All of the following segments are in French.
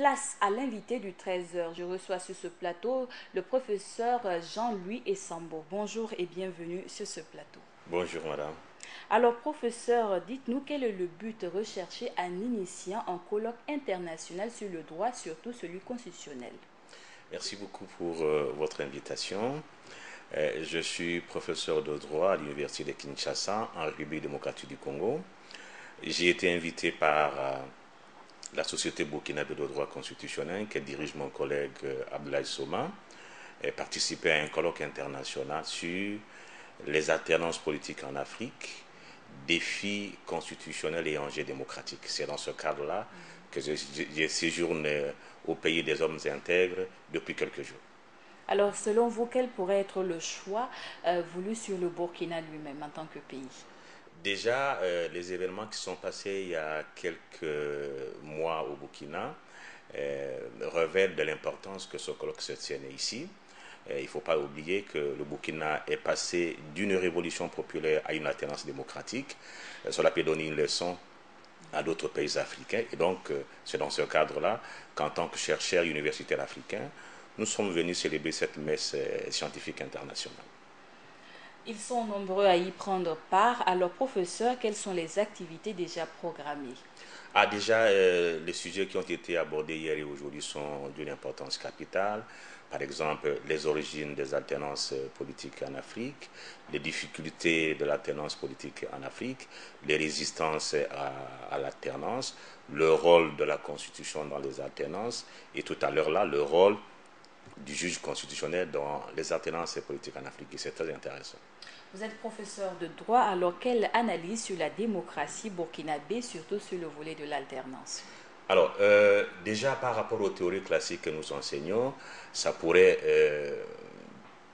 Place à l'invité du 13h. Je reçois sur ce plateau le professeur Jean-Louis Essambo. Bonjour et bienvenue sur ce plateau. Bonjour madame. Alors professeur, dites-nous quel est le but recherché en initiant un colloque international sur le droit, surtout celui constitutionnel. Merci beaucoup pour votre invitation. Je suis professeur de droit à l'Université de Kinshasa en République démocratique du Congo. J'ai été invité par la Société burkinabé de droit constitutionnel que dirige mon collègue Abdoulaye Soma et participer à un colloque international sur les alternances politiques en Afrique, défis constitutionnels et enjeux démocratiques. C'est dans ce cadre-là que je séjourne au pays des hommes intègres depuis quelques jours. Alors selon vous, quel pourrait être le choix voulu sur le Burkina lui-même en tant que pays? Déjà, les événements qui sont passés il y a quelques mois au Burkina révèlent de l'importance que ce colloque se tienne ici. Il ne faut pas oublier que le Burkina est passé d'une révolution populaire à une alternance démocratique. Cela peut donner une leçon à d'autres pays africains. Et donc, c'est dans ce cadre-là qu'en tant que chercheurs universitaires africains, nous sommes venus célébrer cette messe scientifique internationale. Ils sont nombreux à y prendre part. Alors professeur, quelles sont les activités déjà programmées? Déjà, les sujets qui ont été abordés hier et aujourd'hui sont d'une importance capitale. Par exemple, les origines des alternances politiques en Afrique, les difficultés de l'alternance politique en Afrique, les résistances à l'alternance, le rôle de la Constitution dans les alternances et tout à l'heure là, le rôle du juge constitutionnel dans les alternances politiques en Afrique. Et c'est très intéressant. Vous êtes professeur de droit, alors quelle analyse sur la démocratie burkinabé, surtout sur le volet de l'alternance? Alors, déjà par rapport aux théories classiques que nous enseignons, ça pourrait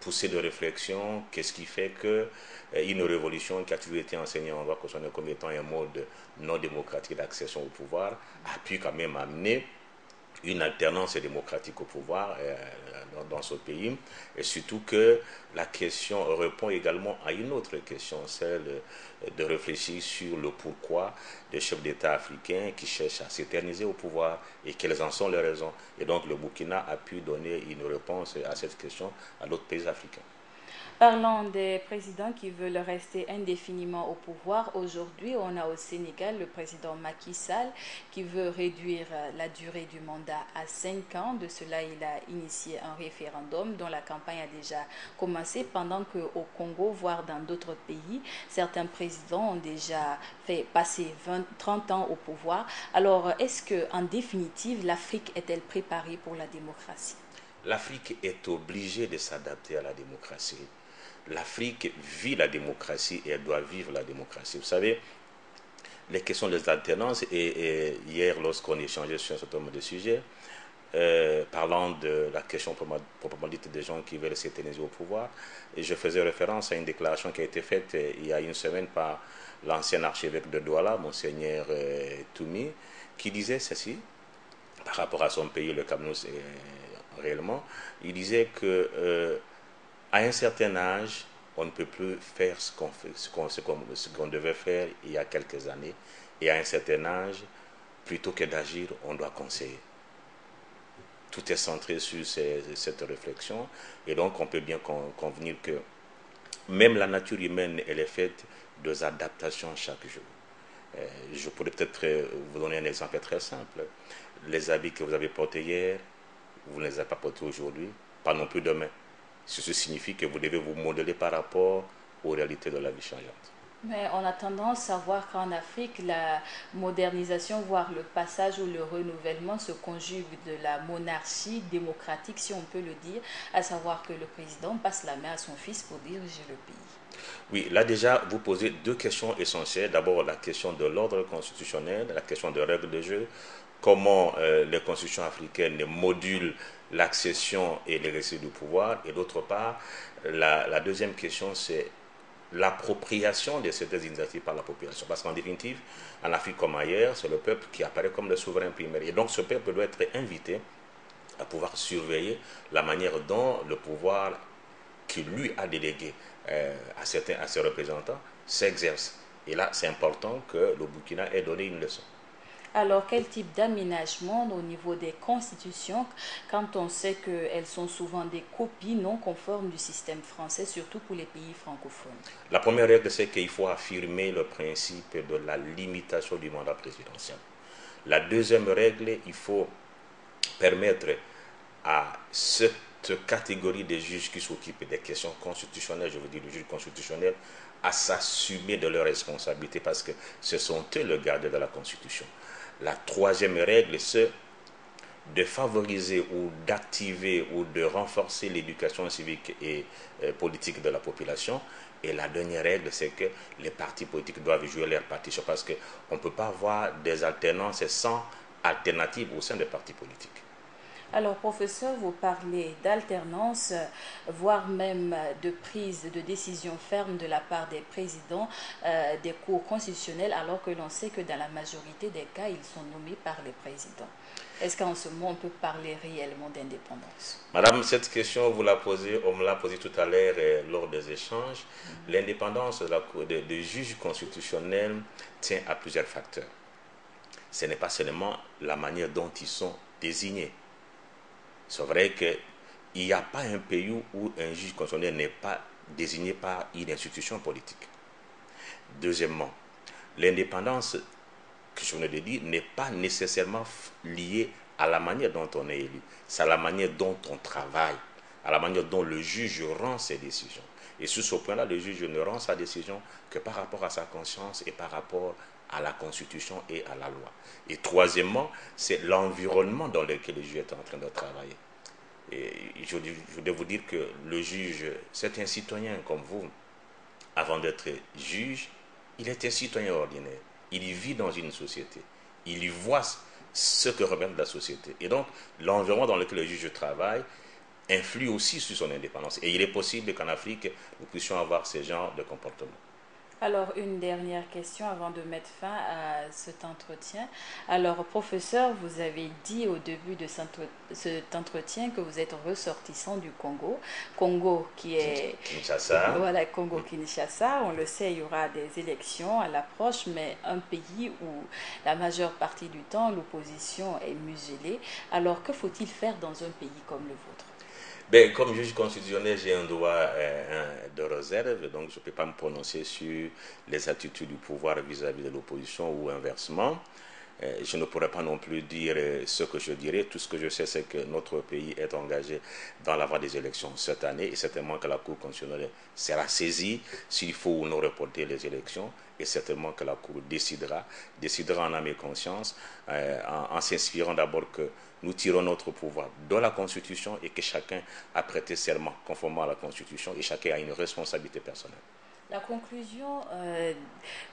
pousser de réflexion. Qu'est-ce qui fait que une révolution qui a toujours été enseignée en droit constitutionnel comme étant un mode non démocratique d'accession au pouvoir a pu quand même amener une alternance démocratique au pouvoir dans ce pays, et surtout que la question répond également à une autre question, celle de réfléchir sur le pourquoi des chefs d'État africains qui cherchent à s'éterniser au pouvoir et quelles en sont les raisons. Et donc le Burkina a pu donner une réponse à cette question à d'autres pays africains. Parlant des présidents qui veulent rester indéfiniment au pouvoir, aujourd'hui on a au Sénégal le président Macky Sall qui veut réduire la durée du mandat à 5 ans. De cela, il a initié un référendum dont la campagne a déjà commencé, pendant qu'au Congo, voire dans d'autres pays, certains présidents ont déjà fait passer 30 ans au pouvoir. Alors, est-ce que, en définitive, l'Afrique est-elle préparée pour la démocratie? L'Afrique est obligée de s'adapter à la démocratie. L'Afrique vit la démocratie et elle doit vivre la démocratie. Vous savez, les questions des alternances, et hier lorsqu'on échangeait sur un certain nombre de sujets, parlant de la question proprement dite des gens qui veulent s'éterniser au pouvoir, et je faisais référence à une déclaration qui a été faite il y a une semaine par l'ancien archevêque de Douala, Monseigneur Toumi, qui disait ceci par rapport à son pays, le Cameroun réellement. Il disait que à un certain âge, on ne peut plus faire ce qu'on devait faire il y a quelques années. Et à un certain âge, plutôt que d'agir, on doit conseiller. Tout est centré sur cette réflexion. Et donc, on peut bien convenir que même la nature humaine, elle est faite d'adaptations chaque jour. Je pourrais peut-être vous donner un exemple très simple. Les habits que vous avez portés hier, vous ne les avez pas portés aujourd'hui, pas non plus demain. Ceci signifie que vous devez vous modeler par rapport aux réalités de la vie changeante. Mais on a tendance à voir qu'en Afrique, la modernisation, voire le passage ou le renouvellement se conjugue de la monarchie démocratique, si on peut le dire, à savoir que le président passe la main à son fils pour diriger le pays. Oui, là déjà, vous posez deux questions essentielles. D'abord, la question de l'ordre constitutionnel, la question des règles de jeu, comment les constitutions africaines modulent l'accession et l'exercice du pouvoir. Et d'autre part, la deuxième question, c'est l'appropriation de certaines initiatives par la population. Parce qu'en définitive, en Afrique comme ailleurs, c'est le peuple qui apparaît comme le souverain primaire. Et donc ce peuple doit être invité à pouvoir surveiller la manière dont le pouvoir qui lui a délégué à ses représentants s'exerce. Et là, c'est important que le Burkina ait donné une leçon. Alors, quel type d'aménagement au niveau des constitutions, quand on sait qu'elles sont souvent des copies non conformes du système français, surtout pour les pays francophones? La première règle, c'est qu'il faut affirmer le principe de la limitation du mandat présidentiel. La deuxième règle, il faut permettre à cette catégorie de juges qui s'occupent des questions constitutionnelles, je veux dire les juges constitutionnels, à s'assumer de leurs responsabilités parce que ce sont eux le garde de la Constitution. La troisième règle, c'est de favoriser ou d'activer ou de renforcer l'éducation civique et politique de la population. Et la dernière règle, c'est que les partis politiques doivent jouer leur partition parce qu'on ne peut pas avoir des alternances sans alternative au sein des partis politiques. Alors, professeur, vous parlez d'alternance, voire même de prise de décision ferme de la part des présidents des cours constitutionnels, alors que l'on sait que dans la majorité des cas, ils sont nommés par les présidents. Est-ce qu'en ce moment, on peut parler réellement d'indépendance? Madame, cette question, vous la posez, on me l'a posée tout à l'heure lors des échanges. L'indépendance des juges constitutionnels tient à plusieurs facteurs. Ce n'est pas seulement la manière dont ils sont désignés. C'est vrai qu'il n'y a pas un pays où un juge constitutionnel n'est pas désigné par une institution politique. Deuxièmement, l'indépendance, que je venais de dire, n'est pas nécessairement liée à la manière dont on est élu. C'est à la manière dont on travaille, à la manière dont le juge rend ses décisions. Et sur ce point-là, le juge ne rend sa décision que par rapport à sa conscience et par rapport à la Constitution et à la loi. Et troisièmement, c'est l'environnement dans lequel le juge est en train de travailler. Et je voudrais vous dire que le juge, c'est un citoyen comme vous. Avant d'être juge, il est un citoyen ordinaire. Il y vit dans une société. Il y voit ce que représente la société. Et donc, l'environnement dans lequel le juge travaille influe aussi sur son indépendance. Et il est possible qu'en Afrique, nous puissions avoir ce genre de comportement. Alors, une dernière question avant de mettre fin à cet entretien. Alors, professeur, vous avez dit au début de cet entretien que vous êtes ressortissant du Congo. Congo qui est... Kinshasa. Voilà, Congo-Kinshasa. On le sait, il y aura des élections à l'approche, mais un pays où la majeure partie du temps, l'opposition est muselée. Alors, que faut-il faire dans un pays comme le vôtre? Ben, comme juge constitutionnel, j'ai un droit de réserve, donc je ne peux pas me prononcer sur les attitudes du pouvoir vis-à-vis de l'opposition ou inversement. Je ne pourrais pas non plus dire ce que je dirais. Tout ce que je sais, c'est que notre pays est engagé dans la voie des élections cette année et certainement que la Cour constitutionnelle sera saisie s'il faut ou non reporter les élections et certainement que la Cour décidera en âme et conscience en s'inspirant d'abord que nous tirons notre pouvoir de la Constitution et que chacun a prêté serment conformément à la Constitution et chacun a une responsabilité personnelle. La conclusion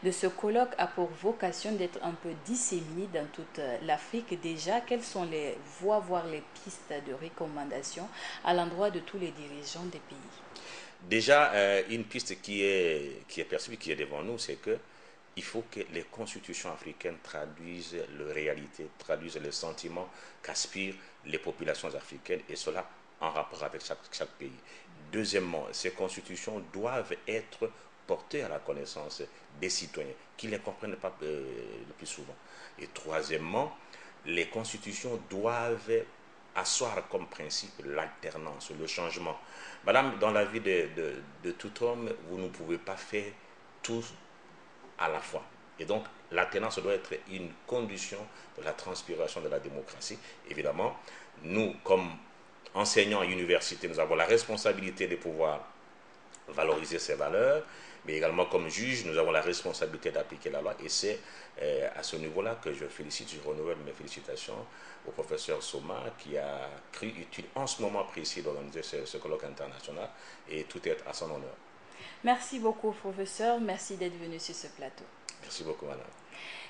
de ce colloque a pour vocation d'être un peu disséminée dans toute l'Afrique. Déjà, quelles sont les voies, voire les pistes de recommandation à l'endroit de tous les dirigeants des pays? Déjà, une piste qui est perçue, qui est devant nous, c'est que il faut que les constitutions africaines traduisent la réalité, traduisent les sentiments qu'aspirent les populations africaines, et cela en rapport avec chaque pays. Deuxièmement, ces constitutions doivent être portées à la connaissance des citoyens, qui ne les comprennent pas le plus souvent. Et troisièmement, les constitutions doivent asseoir comme principe l'alternance, le changement. Madame, dans la vie de tout homme, vous ne pouvez pas faire tout à la fois. Et donc, l'alternance doit être une condition de la transpiration de la démocratie. Évidemment, nous, comme enseignants à l'université, nous avons la responsabilité de pouvoir valoriser ces valeurs, mais également comme juge, nous avons la responsabilité d'appliquer la loi. Et c'est à ce niveau-là que je félicite, je renouvelle mes félicitations au professeur Soma qui a cru utile en ce moment précis d'organiser ce colloque international, et tout est à son honneur. Merci beaucoup, professeur. Merci d'être venu sur ce plateau. Merci beaucoup, madame.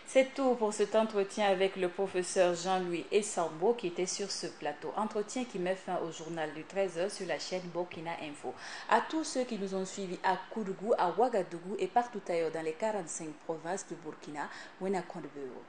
C'est tout pour cet entretien avec le professeur Jean-Louis Essambo qui était sur ce plateau. Entretien qui met fin au journal du 13h sur la chaîne Burkina Info. À tous ceux qui nous ont suivis à Koudougou, à Ouagadougou et partout ailleurs dans les 45 provinces de Burkina, Wena Kondebeo.